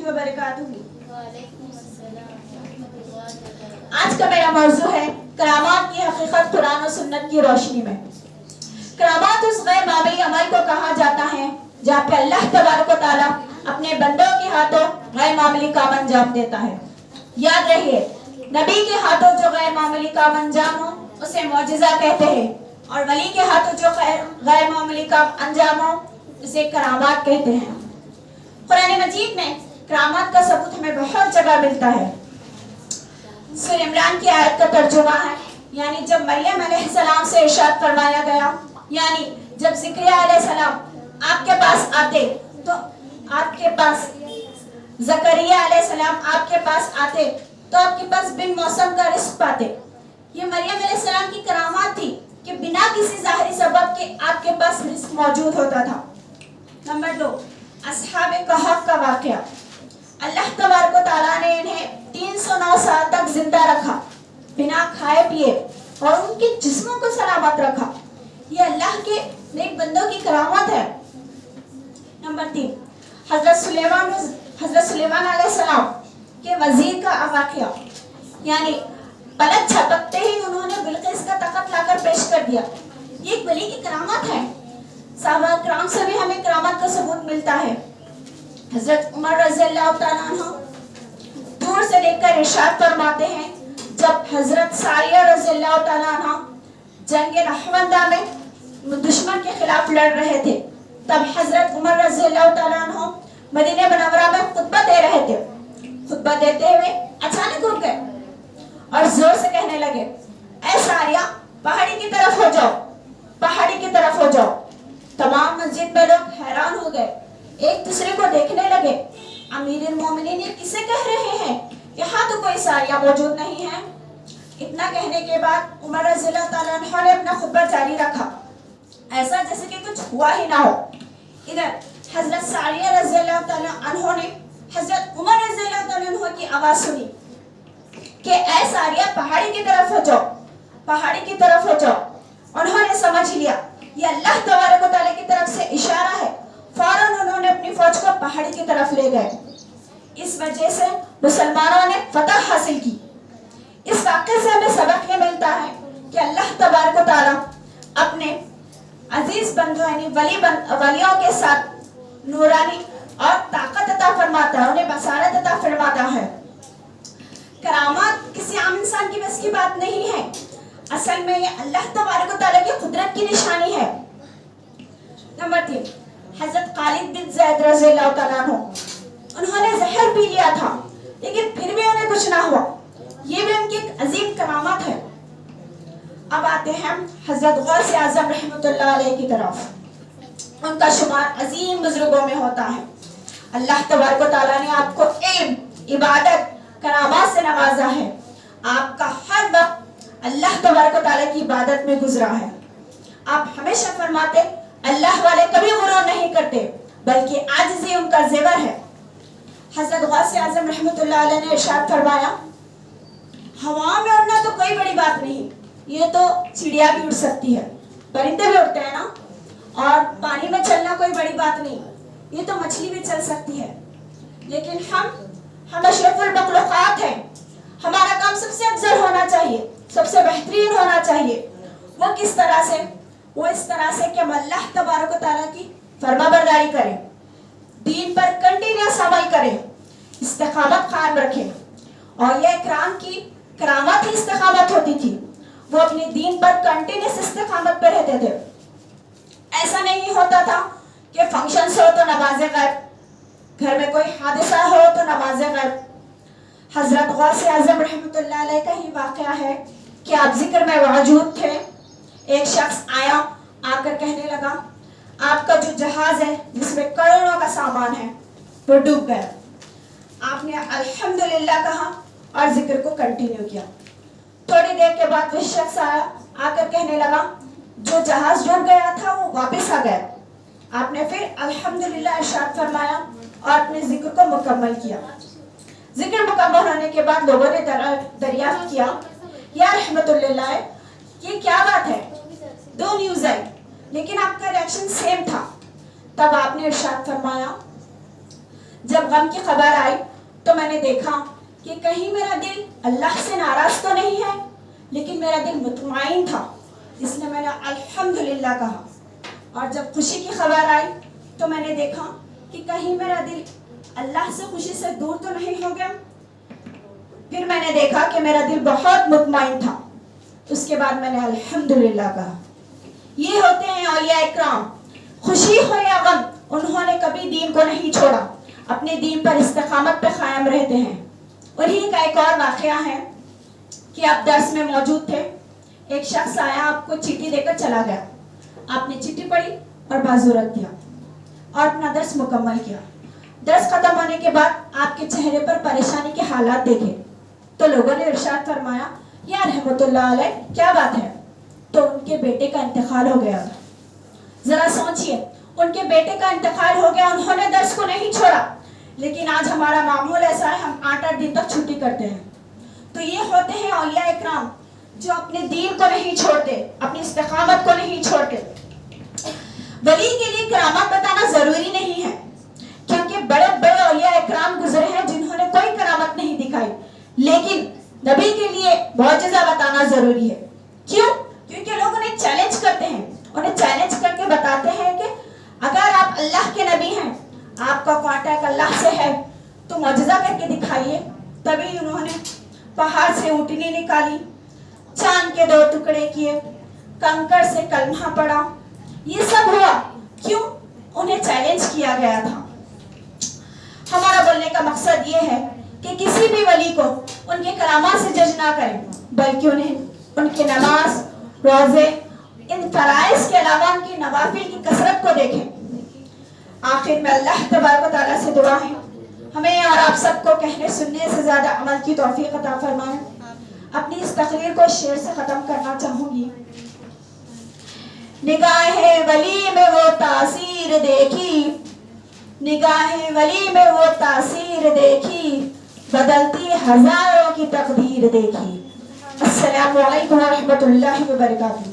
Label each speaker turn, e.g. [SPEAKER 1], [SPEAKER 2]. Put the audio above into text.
[SPEAKER 1] वबरकातुहू। आज का मेरा मौजू है करामात की हकीकत कुरान और सुन्नत की रोशनी में। करामात उस गैर मामूली अमल को कहा जाता है जहाँ पे अल्लाह तबारक व तआला अपने बंदों के हाथों गैर मामूली काम अंजाम देता है। याद रहिए, नबी के हाथों जो गैर मामूली काम अंजाम हो उसे मौजिज़ा कहते हैं, और वली के हाथों जो गैर मामूली काम अंजाम हो उसे करामात कहते हैं। कुरान मजीद में करामात का सबूत हमें बहुत जगह मिलता है। सूरह इमरान की आयत का तर्जुमा है, यानी जब मरियम अलैहिस्सलाम से इरशाद फरमाया गया, यानी जब ज़करिया अलैहिस्सलाम आपके पास आते तो आपके पास ज़करिया अलैहिस्सलाम आपके पास आते तो आपके पास बिन मौसम का रिस्क पाते। ये मरियम अलैहिस्सलाम की करामात थी कि बिना किसी ज़ाहिरी सबब के आपके पास रिस्क मौजूद होता था। नंबर 2, अस्हाबे कहफ का वाक़या। अल्लाह तबारक व तआला ने इन्हें 309 साल तक जिंदा रखा, बिना खाए पिए, और उनके जिस्मों को सलामत रखा। ये अल्लाह के नेक बंदों की करामत है। नंबर 3, हज़रत सुलेमान अलैहिस्सलाम के वजीर का वाक़या, यानी पलक झपकते ही उन्होंने बिल्किस का तख्त लाकर पेश कर दिया। ये एक वली की करामत है। सहाबा किराम से भी हमें करामत का सबूत मिलता है। हज़रत उमर रज़ियल्लाहु तआला अन्हु दूर से देखकर इरशाद फरमाते हैं, जब हज़रत सारिया रज़ियल्लाहु तआला अन्हा जंग नहवंदा में दुश्मन के खिलाफ लड़ रहे थे, तब हज़रत उमर रज़ियल्लाहु तआला अन्हु मदीना मुनव्वरा में खुतबा दे रहे थे। खुतबा देते हुए अचानक रुक गए और जोर से कहने लगे, ऐ सारिया, पहाड़ी की तरफ हो जाओ, पहाड़ी की तरफ हो जाओ। तमाम मस्जिद में लोग हैरान हो गए, एक दूसरे को देखने लगे। अमीरुल मोमिनीन ये किसे कह रहे हैं, यहाँ तो कोई सारिया मौजूद नहीं है। इतना कहने के बाद उमर रज़ियल्लाहु तआला अन्हु ने अपना खुतबा जारी रखा, ऐसा जैसे कि कुछ हुआ ही ना हो। इधर हज़रत सारिया रज़ियल्लाहु तआला अन्हु ने हज़रत उमर रज़ियल्लाहु तआला अन्हु की आवाज़ सुनी कि ऐ सारिया, पहाड़ी की तरफ हो जाओ, पहाड़ी की तरफ हो जाओ। उन्होंने समझ लिया ये अल्लाह तबारक व तआला की तरफ से इशारा है। फौरन उन्होंने अपनी फौज को पहाड़ी की तरफ ले गए। इस वजह से मुसलमानों ने फतह हासिल की। इस वाक़े से हमें सबक ये मिलता है कि अल्लाह तबारक व तआला अपने अजीज बंदों यानी वलियों के साथ नूरानी और ताकत अता फरमाता है, उन्हें बसारत अता फरमाता है। करामात किसी आम इंसान की बस की बात नहीं है, असल में ये अल्लाह तबारक व तआला की कुदरत की निशानी है। नंबर 3, हज़रत खालिद बिन ज़ैद रज़ियल्लाहु तआला अन्हु, उन्होंने जहर पी लिया था लेकिन फिर भी उन्हें कुछ ना हुआ। ये भी उनकी एक अजीम करामत है। अब आते हैं हज़रत गौस आज़म रहमतुल्लाह अलैह की तरफ। उनका शुमार अजीम बुजुर्गों में होता है। अल्लाह तबारक व तआला ने आपको इल्म, इबादत, करामात से नवाजा है। आपका हर वक्त अल्लाह तबारक व तआला की इबादत में गुजरा है। आप हमेशा फरमाते, अल्लाह वाले कभी गुरूर नहीं करते, बल्कि आजिज़ी उनका ज़ेवर है। हज़रत गौस आज़म रहमतुल्लाह अलैह ने इरशाद फरमाया, हवा में उड़ना तो कोई बड़ी बात नहीं, ये तो चिड़िया भी उड़ सकती है, परिंदे भी उड़ते हैं ना। और पानी में चलना कोई बड़ी बात नहीं, ये तो मछली भी चल सकती है। लेकिन हम अशरफुल मखलूक़ात हैं, हमारा काम सबसे अफजल होना चाहिए, सबसे बेहतरीन होना चाहिए। वो किस तरह से? वो इस तरह से कि हम अल्लाह तबारक व तआला की फरमाबरदारी करें, दीन पर कंटिन्यूअस अमल करें, इस्तिक़ामत कायम रखें। और यह इकराम की करामत ही इस्तिक़ामत होती थी। वो अपने दीन पर कंटिन्यूअस इस्तिक़ामत पर रहते थे। ऐसा नहीं होता था कि फंक्शन हो तो नमाज़े गैब, घर में कोई हादसा हो तो नमाज़े गैब। हज़रत गौस आज़म रहमतुल्लाह अलैह का ही वाक़या है कि आप जिक्र में मौजूद थे। एक शख्स आया, आकर कहने लगा, आपका जो जहाज है जिसमें करोड़ों का सामान है वो डूब गया। आपने अल्हम्दुलिल्लाह कहा और जिक्र को कंटिन्यू किया। थोड़ी देर के बाद वो शख्स आया, आकर कहने लगा, जो जहाज डूब गया था वो वापस आ गया। आपने फिर अल्हम्दुलिल्लाह इरशाद फरमाया और अपने जिक्र को मुकम्मल किया। जिक्र मुकम्मल होने के बाद लोगों ने दरियाफ्त किया, या रहमतुल्लाह, ये क्या बात है, दो न्यूज़ आई लेकिन आपका रिएक्शन सेम था। तब आपने इरशाद फरमाया, جب غم کی خبر آئی تو میں نے دیکھا کہ کہیں میرا دل اللہ سے ناراض تو نہیں ہے، لیکن میرا دل مطمئن تھا، اس لیے میں نے الحمدللہ کہا۔ اور جب خوشی کی خبر آئی تو میں نے دیکھا کہ کہیں میرا دل اللہ سے خوشی سے دور تو نہیں ہو گیا، پھر میں نے دیکھا کہ میرا دل بہت مطمئن تھا، اس کے بعد میں نے الحمدللہ کہا۔ یہ ہوتے ہیں اولیاء اکرام، خوشی ہو یا غم انہوں نے کبھی دین کو نہیں چھوڑا، اپنے دین پر استقامت پہ قائم رہتے ہیں۔ انہی کا ایک اور واقعہ ہے کہ آپ درس میں موجود تھے، ایک شخص آیا آپ کو چٹھی دے کر چلا گیا، آپ نے چٹھی پڑھی اور بازو رکھ دیا اور اپنا درس مکمل کیا۔ درس ختم ہونے کے بعد آپ کے چہرے پر پریشانی کے حالات دیکھے تو لوگوں نے ارشاد فرمایا، یا رحمت اللہ علیہ کیا بات ہے؟ تو ان کے بیٹے کا انتقال ہو گیا تھا۔ ذرا سوچئے، ان کے بیٹے کا انتقال ہو گیا، انہوں نے درس کو نہیں چھوڑا، لیکن آج ہمارا معمول ایسا ہے، ہم 8 دن تک چھٹی کرتے ہیں۔ تو یہ ہوتے ہیں اولیاء اکرام جو اپنے دین کو نہیں چھوڑتے، اپنی استقامت کو نہیں چھوڑتے۔ ولی کے لیے کرامات بتانا ضروری نہیں ہے، کیونکہ بڑے بڑے اولیاء اکرام گزرے ہیں جنہوں نے کوئی کرامت نہیں دکھائی، لیکن نبی کے لیے معجزہ بتانا ضروری ہے۔ کیوں؟ کیونکہ لوگ انہیں چیلنج کرتے ہیں، انہیں چیلنج کر کے بتاتے ہیں کہ اگر آپ اللہ کے نبی ہیں، آپ کا کانٹیکٹ اللہ سے ہے تو معجزہ کر کے دکھائیے۔ تبھی انہوں نے پہاڑ سے اونٹنی نکالی، چاند کے 2 ٹکڑے کیے، کنکر سے کلمہ پڑھا، یہ سب ہوا کیوں؟ انہیں چیلنج کیا گیا تھا۔ ہمارا بولنے کا مقصد یہ ہے کہ کسی بھی ولی کو ان کے کرامات سے جج نہ کریں، بلکہ انہیں ان کے نماز، روزے، ان فرائض کے علاوہ ان کی نوافل کی کثرت کو دیکھیں۔ آخر میں اللہ تبارک و تعالیٰ سے دعا ہے ہمیں اور آپ سب کو کہنے سننے سے زیادہ عمل کی توفیق عطا فرمائیں۔ اپنی اس تقریر کو شعر سے ختم کرنا چاہوں گی۔ نگاہ ولی میں وہ تاثیر دیکھی، نگاہ ولی میں وہ تاثیر دیکھی، بدلتی ہزاروں کی تقدیر دیکھی۔ السلام علیکم ورحمۃ اللہ وبرکاتہ۔